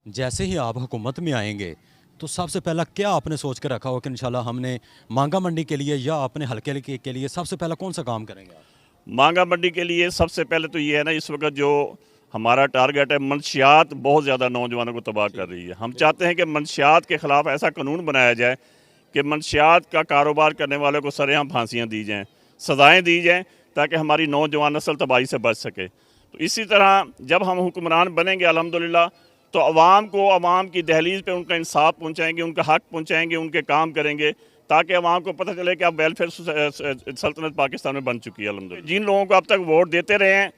जैसे ही आप हुकूमत में आएंगे तो सबसे पहला क्या आपने सोच के रखा हो कि इंशाल्लाह हमने मांगा मंडी के लिए या अपने हल्के के लिए सबसे पहला कौन सा काम करेंगे आप? मांगा मंडी के लिए सबसे पहले तो ये है ना, इस वक्त जो हमारा टारगेट है, मंशियात बहुत ज़्यादा नौजवानों को तबाह कर रही है। हम चाहते हैं कि मंशियात के ख़िलाफ़ ऐसा कानून बनाया जाए कि मंशियात का कारोबार करने वालों को सरेआम फांसियाँ दी जाएँ, सज़ाएँ दी जाएँ, ताकि हमारी नौजवान नस्ल तबाही से बच सके। तो इसी तरह जब हम हुक्मरान बनेंगे अल्हम्दुलिल्लाह, तो अवाम को अवाम की दहलीज़ पे उनका इंसाफ पहुँचाएँगे, उनका हक़ पहुँचाएँगे, उनके काम करेंगे, ताकि अवाम को पता चले कि अब वेलफेयर सल्तनत पाकिस्तान में बन चुकी है अल्हम्दुलिल्लाह। जिन लोगों को अब तक वोट देते रहे हैं,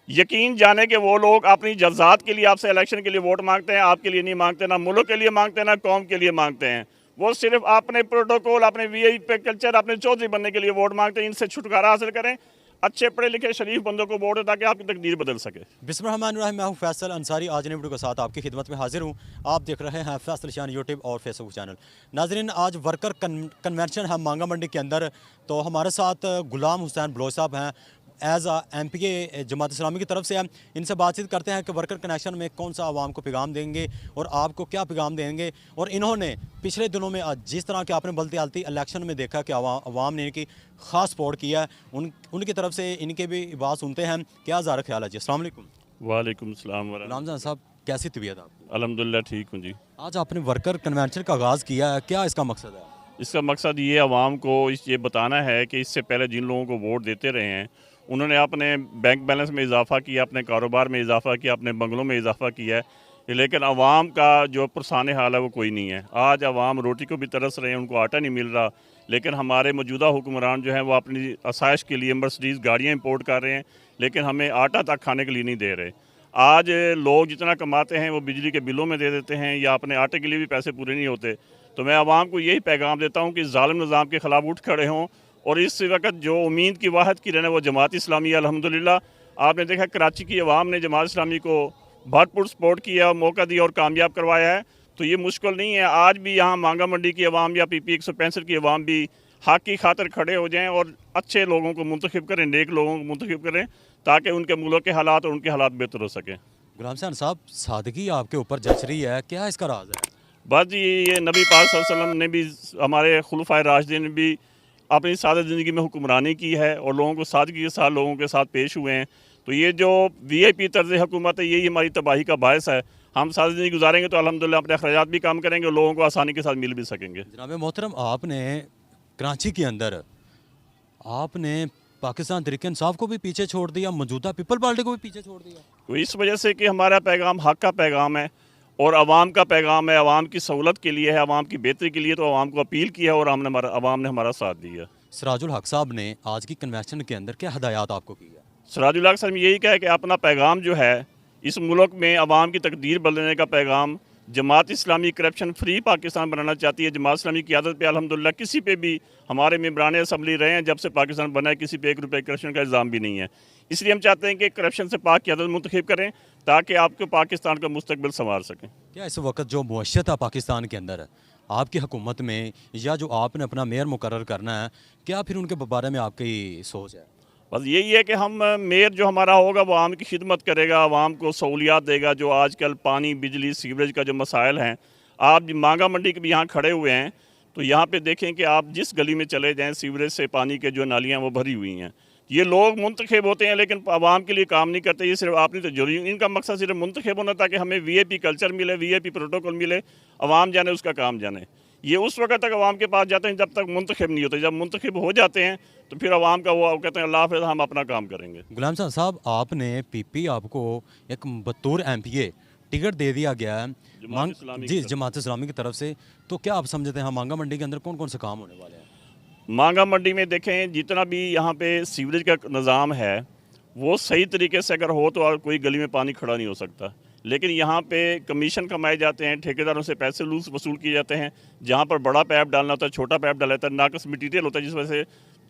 यकीन जाने कि वो लोग अपनी जज्बात के लिए आपसे इलेक्शन के लिए वोट मांगते हैं, आपके लिए नहीं मांगते, ना मुल्क के लिए मांगते हैं, ना कौम के लिए मांगते हैं। वो सिर्फ अपने प्रोटोकॉल, अपने वीआईपी कल्चर, अपने चौधरी बनने के लिए वोट मांगते हैं। इनसे छुटकारा हासिल करें, अच्छे पढ़े लिखे शरीफ बंदों को वोट दें, ताकि आपकी तकदीर बदल सके। बिस्मिल्लाहिर्रहमानिर्रहीम। मैं हूँ फैसल अंसारी। आज नई वीडियो के साथ आपकी खिदमत में हाजिर हूँ। आप देख रहे हैं फैसल शान यूट्यूब और फेसबुक चैनल। नाजरीन, आज वर्कर कन्वेंशन है मांगा मंडी के अंदर। तो हमारे साथ गुलाम हुसैन बलोच साहब हैं, एज MPA जमात इस्लामी की तरफ से हैं। इनसे बातचीत करते हैं कि वर्कर कनेक्शन में कौन सा आवाम को पैगाम देंगे और आपको क्या पैगाम देंगे। और इन्होंने पिछले दिनों में जिस तरह के आपने बल्दियाती इलेक्शन में देखा कि अवाम ने इनकी ख़ास सपोर्ट किया है, उनकी तरफ से इनके भी बात सुनते हैं। क्या ज़ारा ख्याल है जी? अस्सलाम वालेकुम। वालेकुम सलाम। गुलाम जान साहब, कैसी तबीयत आपकी? अल्हम्दुलिल्लाह ठीक हूँ जी। आज आपने वर्कर कन्वेंशन का आगाज़ किया है, क्या इसका मकसद है? इसका मकसद ये अवाम को ये बताना है कि इससे पहले जिन लोगों को वोट देते रहे हैं, उन्होंने अपने बैंक बैलेंस में इजाफ़ा किया, अपने कारोबार में इजाफ़ा किया, अपने बंगलों में इजाफ़ा किया है, लेकिन अवाम का जो पुरसान हाल है वो कोई नहीं है। आज अवाम रोटी को भी तरस रहे हैं, उनको आटा नहीं मिल रहा। लेकिन हमारे मौजूदा हुक्मरान जो हैं वो अपनी आसाइश के लिए मर्सिडीज़ गाड़ियाँ इंपोर्ट कर रहे हैं, लेकिन हमें आटा तक खाने के लिए नहीं दे रहे। आज लोग जितना कमाते हैं वो बिजली के बिलों में दे देते हैं, या अपने आटे के लिए भी पैसे पूरे नहीं होते। तो मैं आवाम को यही पैगाम देता हूँ कि ज़ालिम निज़ाम के ख़िलाफ़ उठ खड़े हों, और इस वक्त जो उम्मीद की वाहद की रहना वो जमात इस्लामी है। अल्हम्दुलिल्लाह, आपने देखा कराची की अवाम ने जमात इस्लामी को भरपूर सपोर्ट किया, मौका दिया और कामयाब करवाया है। तो ये मुश्किल नहीं है। आज भी यहाँ मांगा मंडी की अवाम या PP 165 की अवाम भी हक़ की खातिर खड़े हो जाएँ और अच्छे लोगों को मुंतखब करें, नेक लोगों को मुंतखब करें, ताकि उनके मुल्क के हालात और उनके हालात बेहतर हो सकें। गुलाम हुसैन साहब, सादगी आपके ऊपर जच रही है, क्या इसका राज है? बस जी, ये नबी पाक सल्लल्लाहु अलैहि वसल्लम ने भी, हमारे खुलफाए राशिदीन ने भी अपनी सादा ज़िंदगी में हुक्मरानी की है और लोगों को सादगी के साथ लोगों के साथ पेश हुए हैं। तो ये जो VIP तर्ज़ हुकूमत है, यही हमारी तबाही का बायस है। हम सादा ज़िंदगी गुजारेंगे तो अल्हम्दुलिल्लाह अपने अखराजात भी कम करेंगे और लोगों को आसानी के साथ मिल भी सकेंगे। जनाब मोहतरम, आपने कराची के अंदर आपने पाकिस्तान तहरीक इंसाफ को भी पीछे छोड़ दिया, मौजूदा पीपल पार्टी को भी पीछे छोड़ दिया। तो इस वजह से कि हमारा पैगाम हक़ का पैगाम है और आवाम का पैगाम है, आवाम की सहूलत के लिए है, आवाम की बेहतरी के लिए। तो आवाम को अपील किया और आवाम ने हमारा साथ दिया। सिराजुल हक साहब ने आज की कन्वेंशन के अंदर क्या हदायत आपको की है? सिराजुल हक साहब यही कहा कि अपना पैगाम जो है, इस मुल्क में आवाम की तकदीर बदलने का पैगाम, जमात इस्लामी करप्शन फ्री पाकिस्तान बनाना चाहती है। जमात इस्लामी की आदत पे अल्हम्दुलिल्लाह किसी पे भी हमारे मेंबरान असम्बली रहे हैं, जब से पाकिस्तान बना है, किसी पे 1 रुपये करप्शन का इल्ज़ाम भी नहीं है। इसलिए हम चाहते हैं कि करप्शन से पाक की आदत मुंतखब करें, ताकि आपको पाकिस्तान का मुस्तकबिल संवार सकें। क्या इस वक्त जो मुअश्शत है पाकिस्तान के अंदर आपकी हुकूमत में, या जो आपने अपना मेयर मुकर्रर करना है, क्या फिर उनके बारे में आपकी सोच है? बस यही है कि हम मेयर जो हमारा होगा वो आवाम की खिदमत करेगा, आवाम को सहूलियात देगा। जो आजकल पानी, बिजली, सीवरेज का जो मसाइल हैं, आप मांगा मंडी के भी यहाँ खड़े हुए हैं, तो यहाँ पे देखें कि आप जिस गली में चले जाएं, सीवरेज से पानी के जो नालियाँ वो भरी हुई हैं। ये लोग मुंतखब होते हैं लेकिन आवाम के लिए काम नहीं करते। ये सिर्फ आपने तो जरूरी, इनका मकसद सिर्फ मुंतखब होना, ताकि हमें VIP कल्चर मिले, VIP प्रोटोकॉल मिले, आवाम जाने उसका काम जाने। ये उस वक्त तक आवाम के पास जाते हैं जब तक मुंतखब नहीं होते। जब मुंतखब हो जाते हैं तो फिर आवाम का वो कहते हैं अल्लाह हाफ़िज़, हम अपना काम करेंगे। गुलाम साहब, आपने PP आपको एक बतौर MPA टिकट दे दिया गया है जी जमात इस्लामी की तरफ से। तो क्या आप समझते हैं मांगा मंडी के अंदर कौन कौन से काम होने वाले हैं? मांगा मंडी में देखें, जितना भी यहाँ पे सीवरेज का निज़ाम है वो सही तरीके से अगर हो तो कोई गली में पानी खड़ा नहीं हो सकता। लेकिन यहाँ पे कमीशन कमाए जाते हैं, ठेकेदारों से पैसे वसूल किए जाते हैं। जहाँ पर बड़ा पैप डालना होता है, छोटा पैप डाला जाता है, नाकस मटीरियल होता है, जिस वजह से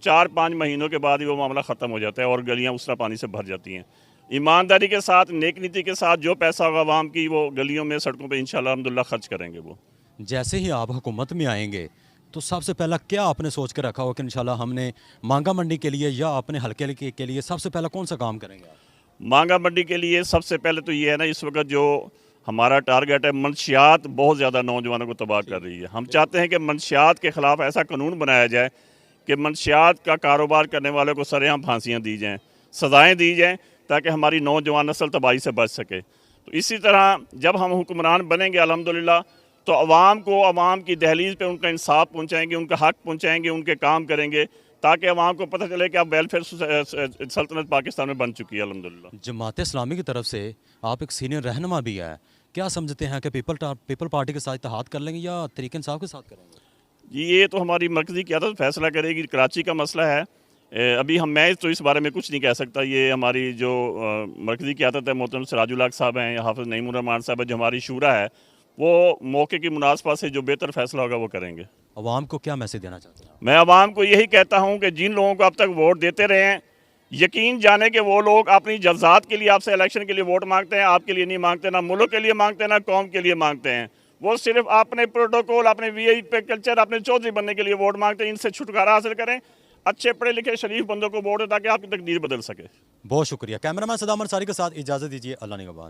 4-5 महीनों के बाद ही वो मामला ख़त्म हो जाता है और गलियाँ उस तरह पानी से भर जाती हैं। ईमानदारी के साथ, नेक नीति के साथ जो पैसा होगा आवाम की, वो गलियों में, सड़कों पर इंशाल्लाह अल्हम्दुलिल्लाह खर्च करेंगे। वो जैसे ही आप हुकूमत में आएंगे तो सबसे पहला क्या आपने सोच के रखा हो कि इंशाल्लाह हमने मांगा मंडी के लिए या अपने हल्के के लिए सबसे पहला कौन सा काम करेंगे आप? मांगा मंडी के लिए सबसे पहले तो ये है ना, इस वक्त जो हमारा टारगेट है, मंशियात बहुत ज़्यादा नौजवानों को तबाह कर रही है। हम चाहते हैं कि मंशियात के ख़िलाफ़ ऐसा कानून बनाया जाए कि मंशियात का कारोबार करने वालों को सरेआम फांसियाँ दी जाएँ, सज़ाएँ दी जाएँ, ताकि हमारी नौजवान नस्ल तबाही से बच सके। तो इसी तरह जब हम हुक्मरान बनेंगे अल्हम्दुलिल्लाह, तो अवाम को अवाम की दहलीज़ पे उनका इंसाफ पहुँचाएँगे, उनका हक़ पहुँचाएँगे, उनके काम करेंगे, ताकि अवाम को पता चले कि अब वेलफेयर सल्तनत पाकिस्तान में बन चुकी है अल्हम्दुलिल्लाह। जमात इस्लामी की तरफ से आप एक सीनियर रहनुमा भी है, क्या समझते हैं कि पीपल पार्टी के साथ इत्तेहाद कर लेंगे या तहरीक इंसाफ के साथ करेंगे? जी, ये तो हमारी मरकज़ी क़यादत फैसला करेगी, कराची का मसला है। अभी मैं तो इस बारे में कुछ नहीं कह सकता। ये हमारी जो मरकज़ी क़यादत है, मोहतरम सिराजुल हक़ साहब हैं या हाफ़िज़ नईमुर रहमान साहब है, जो हमारी शूरा है, वो मौके की मुनासबत से जो बेहतर फ़ैसला होगा वो करेंगे। अवाम को क्या मैसेज देना चाहते हैं? मैं अवाम को यही कहता हूँ कि जिन लोगों को अब तक वोट देते रहे हैं, यकीन जाने कि वो लोग अपनी जज़्बात के लिए आपसे इलेक्शन के लिए वोट मांगते हैं, आपके लिए नहीं मांगते, ना मुल्क के लिए मांगते हैं, ना कौम के लिए मांगते हैं। वो सिर्फ अपने प्रोटोकॉल, अपने वीआईपी कल्चर, अपने चौधरी बनने के लिए वोट मांगते हैं। इनसे छुटकारा हासिल करें, अच्छे पढ़े लिखे शरीफ बंदों को वोट दें ताकि आपकी तकदीर बदल सके। बहुत शुक्रिया। कैमरामैन सदाम अंसारी के साथ इजाज़त दीजिए। अल्लाह निगहबान।